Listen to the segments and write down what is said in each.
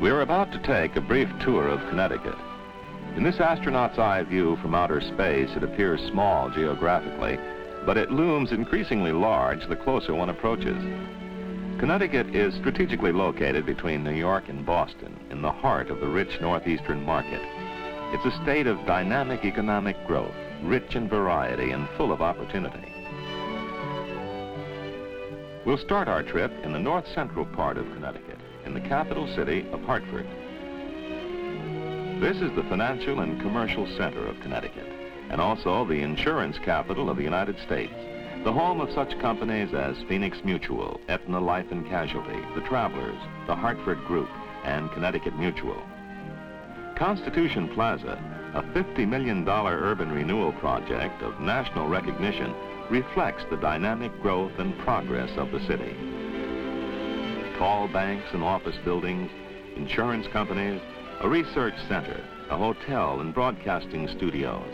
We're about to take a brief tour of Connecticut. In this astronaut's eye view from outer space, it appears small geographically, but it looms increasingly large the closer one approaches. Connecticut is strategically located between New York and Boston, in the heart of the rich Northeastern market. It's a state of dynamic economic growth, rich in variety and full of opportunity. We'll start our trip in the north-central part of Connecticut, in the capital city of Hartford. This is the financial and commercial center of Connecticut, and also the insurance capital of the United States, the home of such companies as Phoenix Mutual, Aetna Life and Casualty, the Travelers, the Hartford Group, and Connecticut Mutual. Constitution Plaza, a $50 million urban renewal project of national recognition, reflects the dynamic growth and progress of the city. Tall banks and office buildings, insurance companies, a research center, a hotel and broadcasting studios,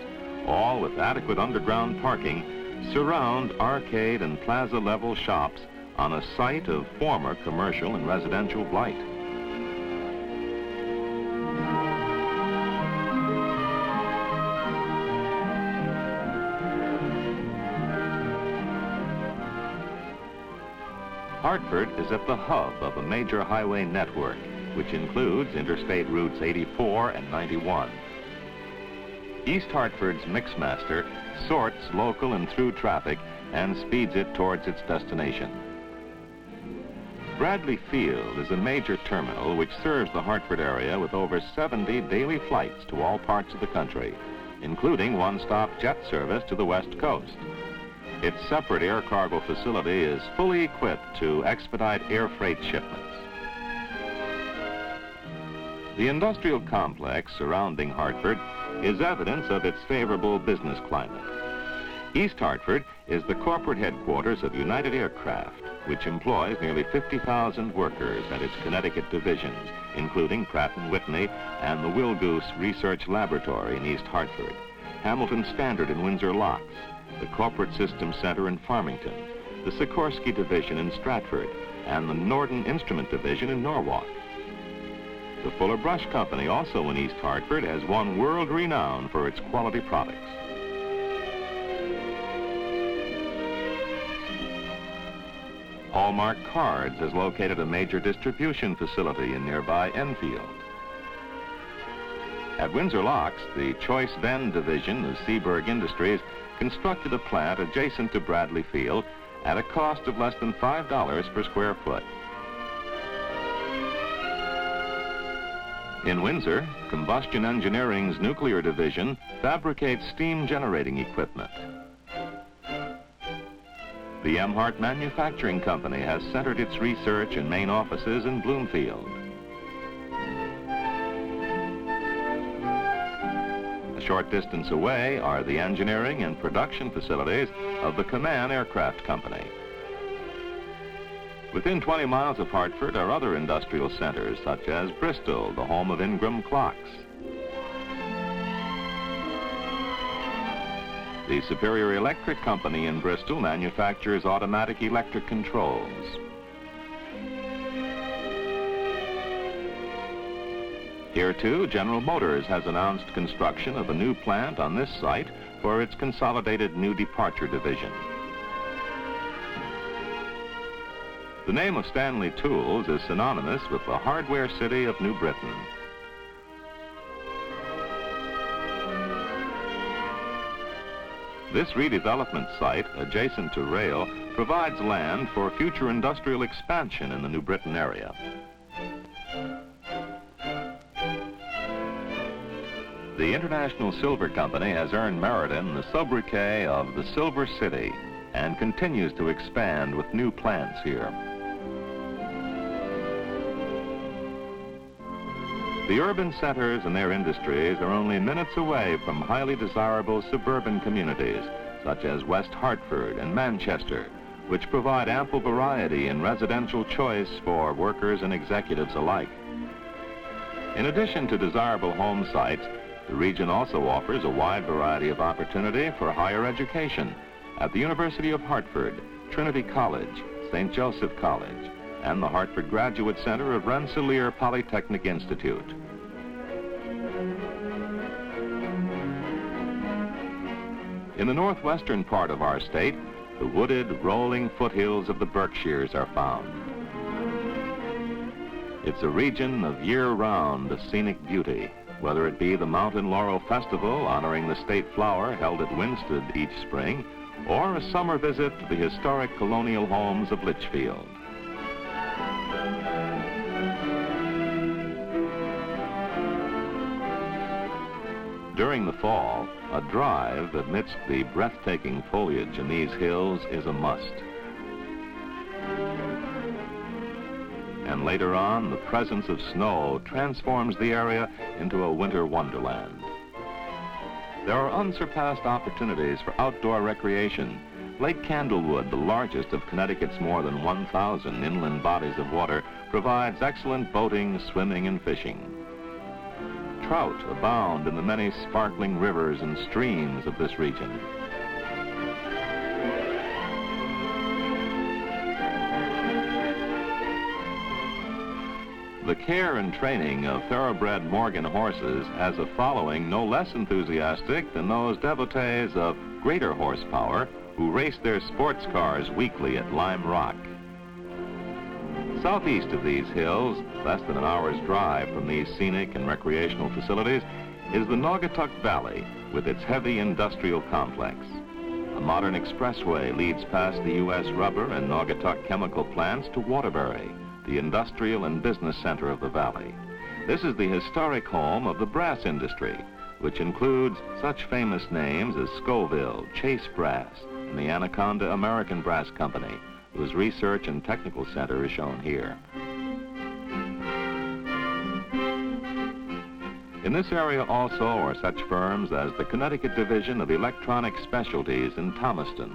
all with adequate underground parking, surround arcade and plaza-level shops on a site of former commercial and residential blight. Hartford is at the hub of a major highway network, which includes Interstate Routes 84 and 91. East Hartford's Mixmaster sorts local and through traffic and speeds it towards its destination. Bradley Field is a major terminal which serves the Hartford area with over 70 daily flights to all parts of the country, including one-stop jet service to the West Coast. Its separate air cargo facility is fully equipped to expedite air freight shipments. The industrial complex surrounding Hartford is evidence of its favorable business climate. East Hartford is the corporate headquarters of United Aircraft, which employs nearly 50,000 workers at its Connecticut divisions, including Pratt & Whitney and the Wilgoose Research Laboratory in East Hartford, Hamilton Standard in Windsor Locks, the Corporate Systems Center in Farmington, the Sikorsky Division in Stratford, and the Norden Instrument Division in Norwalk. The Fuller Brush Company, also in East Hartford, has won world renown for its quality products. Hallmark Cards has located a major distribution facility in nearby Enfield. At Windsor Locks, the Choice Bend Division of Seaburg Industries constructed a plant adjacent to Bradley Field at a cost of less than $5 per square foot. In Windsor, Combustion Engineering's nuclear division fabricates steam generating equipment. The Emhart Manufacturing Company has centered its research and main offices in Bloomfield. A short distance away are the engineering and production facilities of the Kaman Aircraft Company. Within 20 miles of Hartford are other industrial centers, such as Bristol, the home of Ingram Clocks. The Superior Electric Company in Bristol manufactures automatic electric controls. Here, too, General Motors has announced construction of a new plant on this site for its consolidated new departure division. The name of Stanley Tools is synonymous with the hardware city of New Britain. This redevelopment site, adjacent to rail, provides land for future industrial expansion in the New Britain area. The International Silver Company has earned Meriden the sobriquet of the Silver City and continues to expand with new plants here. The urban centers and their industries are only minutes away from highly desirable suburban communities, such as West Hartford and Manchester, which provide ample variety in residential choice for workers and executives alike. In addition to desirable home sites, the region also offers a wide variety of opportunity for higher education at the University of Hartford, Trinity College, St. Joseph College, and the Hartford Graduate Center of Rensselaer Polytechnic Institute. In the northwestern part of our state, the wooded, rolling foothills of the Berkshires are found. It's a region of year-round scenic beauty, whether it be the Mountain Laurel Festival honoring the state flower held at Winsted each spring, or a summer visit to the historic colonial homes of Litchfield. During the fall, a drive amidst the breathtaking foliage in these hills is a must. And later on, the presence of snow transforms the area into a winter wonderland. There are unsurpassed opportunities for outdoor recreation. Lake Candlewood, the largest of Connecticut's more than 1,000 inland bodies of water, provides excellent boating, swimming, and fishing. Trout abound in the many sparkling rivers and streams of this region. The care and training of thoroughbred Morgan horses has a following no less enthusiastic than those devotees of greater horsepower who race their sports cars weekly at Lime Rock. Southeast of these hills, less than an hour's drive from these scenic and recreational facilities, is the Naugatuck Valley with its heavy industrial complex. A modern expressway leads past the U.S. rubber and Naugatuck chemical plants to Waterbury, the industrial and business center of the valley. This is the historic home of the brass industry, which includes such famous names as Scoville, Chase Brass, and the Anaconda American Brass Company, whose research and technical center is shown here. In this area also are such firms as the Connecticut Division of Electronic Specialties in Thomaston.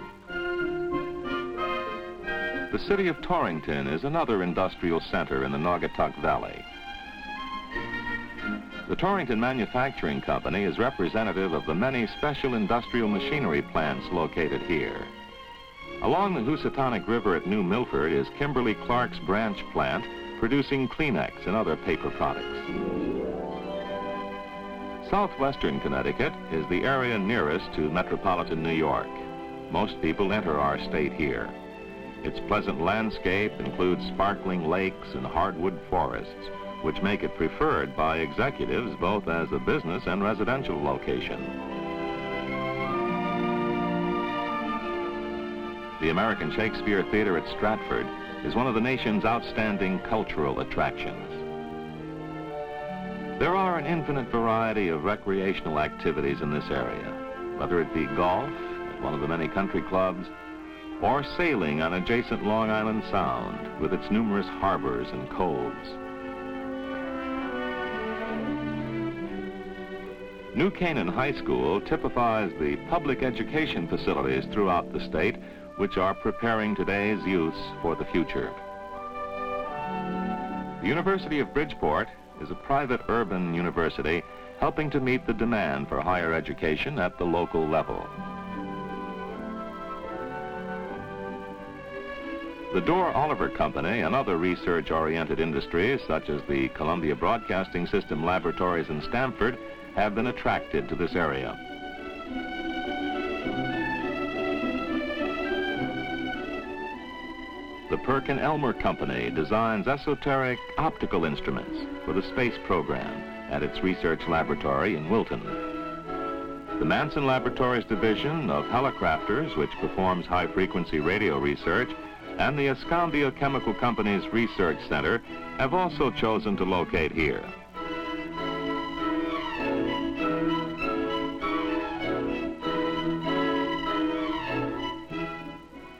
The city of Torrington is another industrial center in the Naugatuck Valley. The Torrington Manufacturing Company is representative of the many special industrial machinery plants located here. Along the Housatonic River at New Milford is Kimberly Clark's branch plant producing Kleenex and other paper products. Southwestern Connecticut is the area nearest to metropolitan New York. Most people enter our state here. Its pleasant landscape includes sparkling lakes and hardwood forests, which make it preferred by executives both as a business and residential location. The American Shakespeare Theater at Stratford is one of the nation's outstanding cultural attractions. There are an infinite variety of recreational activities in this area, whether it be golf at one of the many country clubs, or sailing on adjacent Long Island Sound with its numerous harbors and coves. New Canaan High School typifies the public education facilities throughout the state which are preparing today's youths for the future. The University of Bridgeport is a private urban university helping to meet the demand for higher education at the local level. The Dorr Oliver Company and other research-oriented industries, such as the Columbia Broadcasting System laboratories in Stamford, have been attracted to this area. The Perkin-Elmer Company designs esoteric optical instruments for the space program at its research laboratory in Wilton. The Manson Laboratories Division of Helicrafters, which performs high-frequency radio research, and the Escambia Chemical Company's Research Center have also chosen to locate here.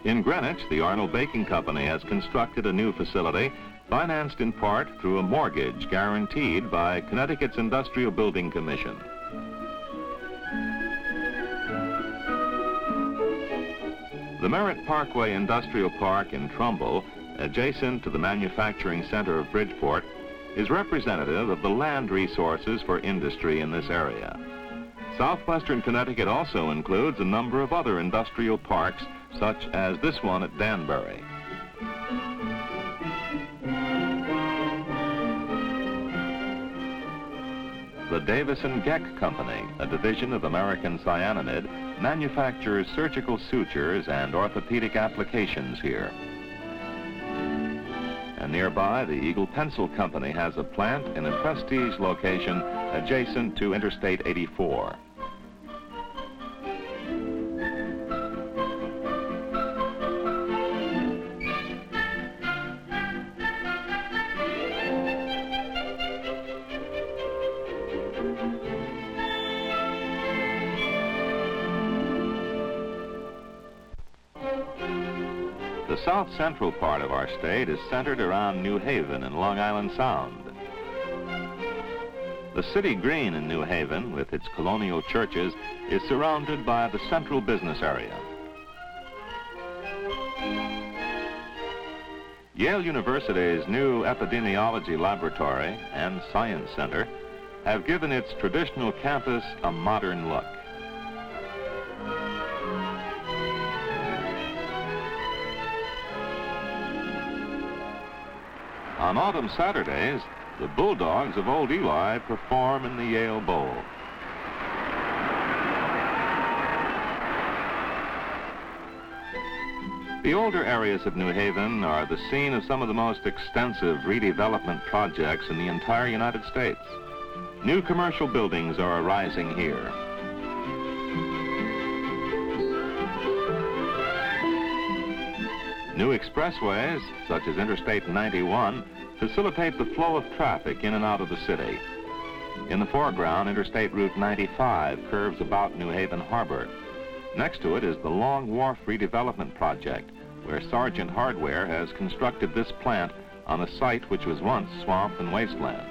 In Greenwich, the Arnold Baking Company has constructed a new facility financed in part through a mortgage guaranteed by Connecticut's Industrial Building Commission. The Merritt Parkway Industrial Park in Trumbull, adjacent to the manufacturing center of Bridgeport, is representative of the land resources for industry in this area. Southwestern Connecticut also includes a number of other industrial parks, such as this one at Danbury. The Davis & Geck Company, a division of American Cyanamid, manufactures surgical sutures and orthopedic applications here. And nearby, the Eagle Pencil Company has a plant in a prestige location adjacent to Interstate 84. The south-central part of our state is centered around New Haven and Long Island Sound. The city green in New Haven, with its colonial churches, is surrounded by the central business area. Yale University's new epidemiology laboratory and science center have given its traditional campus a modern look. On autumn Saturdays, the Bulldogs of Old Eli perform in the Yale Bowl. The older areas of New Haven are the scene of some of the most extensive redevelopment projects in the entire United States. New commercial buildings are arising here. New expressways, such as Interstate 91, facilitate the flow of traffic in and out of the city. In the foreground, Interstate Route 95 curves about New Haven Harbor. Next to it is the Long Wharf Redevelopment Project, where Sargent Hardware has constructed this plant on a site which was once swamp and wasteland.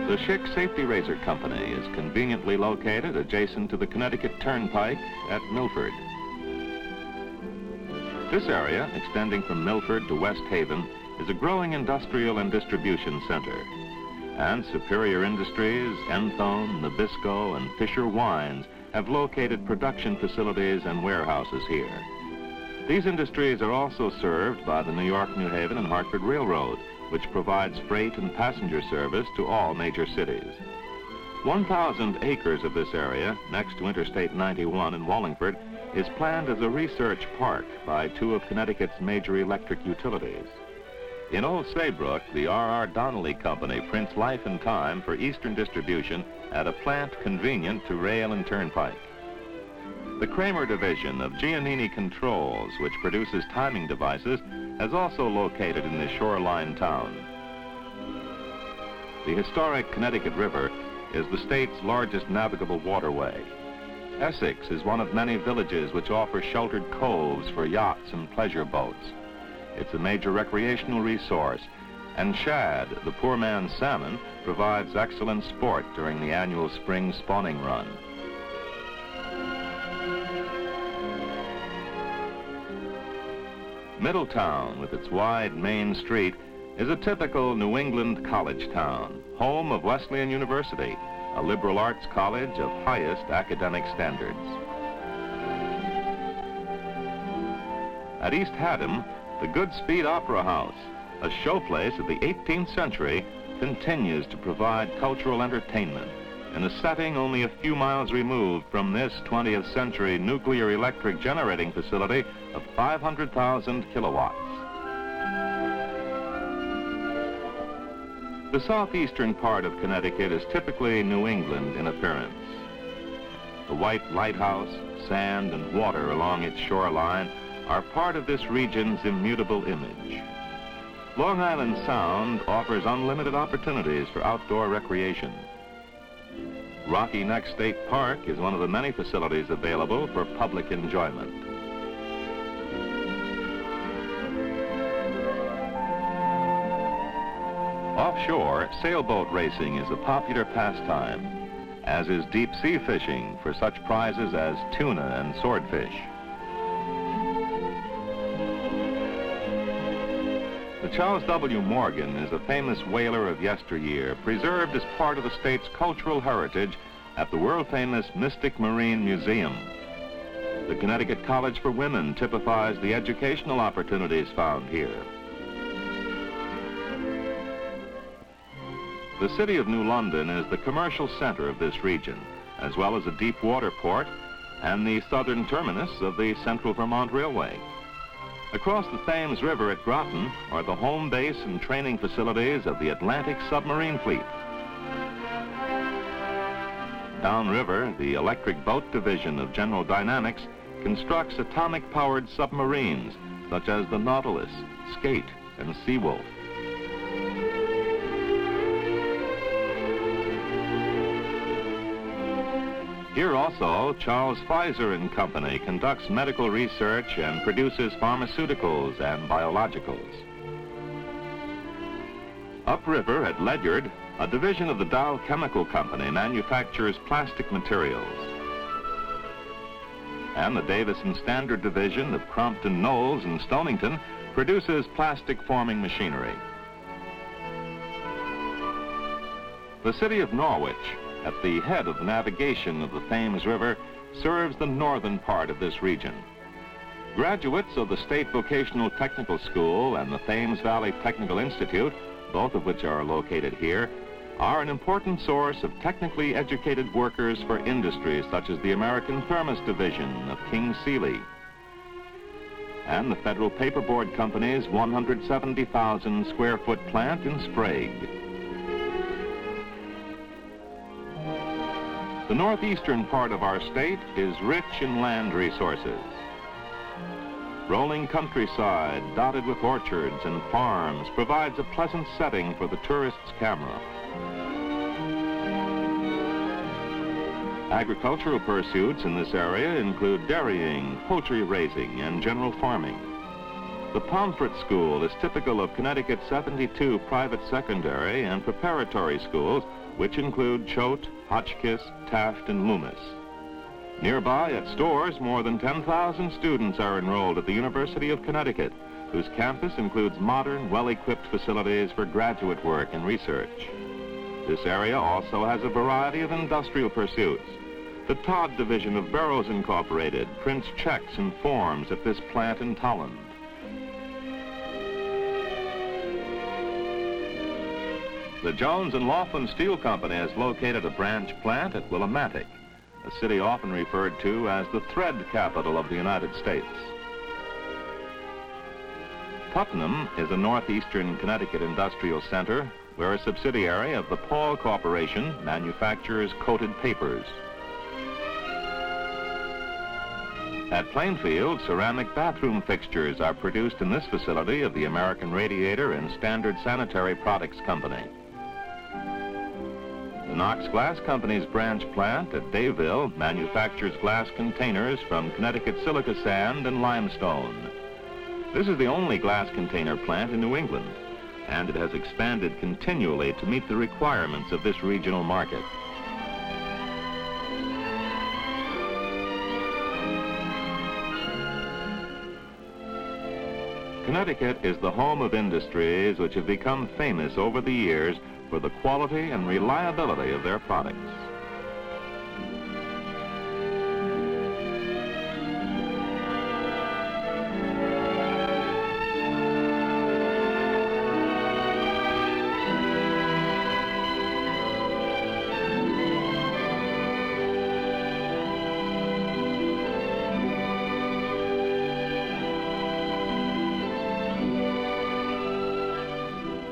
The Schick Safety Razor Company is conveniently located adjacent to the Connecticut Turnpike at Milford. This area, extending from Milford to West Haven, is a growing industrial and distribution center. And Superior Industries, Enthone, Nabisco, and Fisher Wines have located production facilities and warehouses here. These industries are also served by the New York, New Haven, and Hartford Railroad, which provides freight and passenger service to all major cities. 1,000 acres of this area, next to Interstate 91 in Wallingford, is planned as a research park by two of Connecticut's major electric utilities. In Old Saybrook, the R.R. Donnelly Company prints life and time for Eastern distribution at a plant convenient to rail and turnpike. The Kramer division of Giannini Controls, which produces timing devices, has also located in this shoreline town. The historic Connecticut River is the state's largest navigable waterway. Essex is one of many villages which offer sheltered coves for yachts and pleasure boats. It's a major recreational resource, and shad, the poor man's salmon, provides excellent sport during the annual spring spawning run. Middletown, with its wide main street, is a typical New England college town, home of Wesleyan University, a liberal arts college of highest academic standards. At East Haddam, the Goodspeed Opera House, a showplace of the 18th century, continues to provide cultural entertainment in a setting only a few miles removed from this 20th century nuclear electric generating facility of 500,000 kilowatts. The southeastern part of Connecticut is typically New England in appearance. The white lighthouse, sand, and water along its shoreline are part of this region's immutable image. Long Island Sound offers unlimited opportunities for outdoor recreation. Rocky Neck State Park is one of the many facilities available for public enjoyment. Offshore, sailboat racing is a popular pastime, as is deep sea fishing for such prizes as tuna and swordfish. The Charles W. Morgan is a famous whaler of yesteryear, preserved as part of the state's cultural heritage at the world-famous Mystic Marine Museum. The Connecticut College for Women typifies the educational opportunities found here. The city of New London is the commercial center of this region, as well as a deep water port and the southern terminus of the Central Vermont Railway. Across the Thames River at Groton are the home base and training facilities of the Atlantic submarine fleet. Downriver, the electric boat division of General Dynamics constructs atomic-powered submarines such as the Nautilus, Skate, and Seawolf. Here also, Charles Pfizer and Company conducts medical research and produces pharmaceuticals and biologicals. Upriver at Ledyard, a division of the Dow Chemical Company manufactures plastic materials. And the Davison Standard Division of Crompton Knowles in Stonington produces plastic forming machinery. The city of Norwich, at the head of the navigation of the Thames River, serves the northern part of this region. Graduates of the State Vocational Technical School and the Thames Valley Technical Institute, both of which are located here, are an important source of technically educated workers for industries such as the American Thermos Division of King Sealy and the Federal Paperboard Company's 170,000 square foot plant in Sprague. The northeastern part of our state is rich in land resources. Rolling countryside dotted with orchards and farms provides a pleasant setting for the tourist's camera. Agricultural pursuits in this area include dairying, poultry raising, and general farming. The Pomfret School is typical of Connecticut's 72 private secondary and preparatory schools, which include Choate, Hotchkiss, Taft, and Loomis. Nearby at Storrs, more than 10,000 students are enrolled at the University of Connecticut, whose campus includes modern, well-equipped facilities for graduate work and research. This area also has a variety of industrial pursuits. The Todd Division of Barrows Incorporated prints checks and forms at this plant in Tolland. The Jones and Laughlin Steel Company has located a branch plant at Willimantic, a city often referred to as the thread capital of the United States. Putnam is a northeastern Connecticut industrial center where a subsidiary of the Paul Corporation manufactures coated papers. At Plainfield, ceramic bathroom fixtures are produced in this facility of the American Radiator and Standard Sanitary Products Company. The Knox Glass Company's branch plant at Dayville manufactures glass containers from Connecticut silica sand and limestone. This is the only glass container plant in New England, and it has expanded continually to meet the requirements of this regional market. Connecticut is the home of industries which have become famous over the years for the quality and reliability of their products.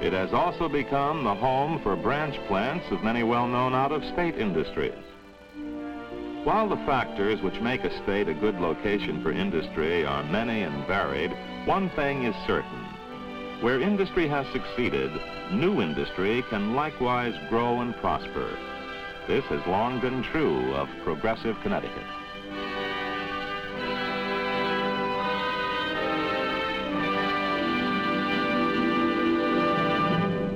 It has also become the home for branch plants of many well-known out-of-state industries. While the factors which make a state a good location for industry are many and varied, one thing is certain. Where industry has succeeded, new industry can likewise grow and prosper. This has long been true of progressive Connecticut.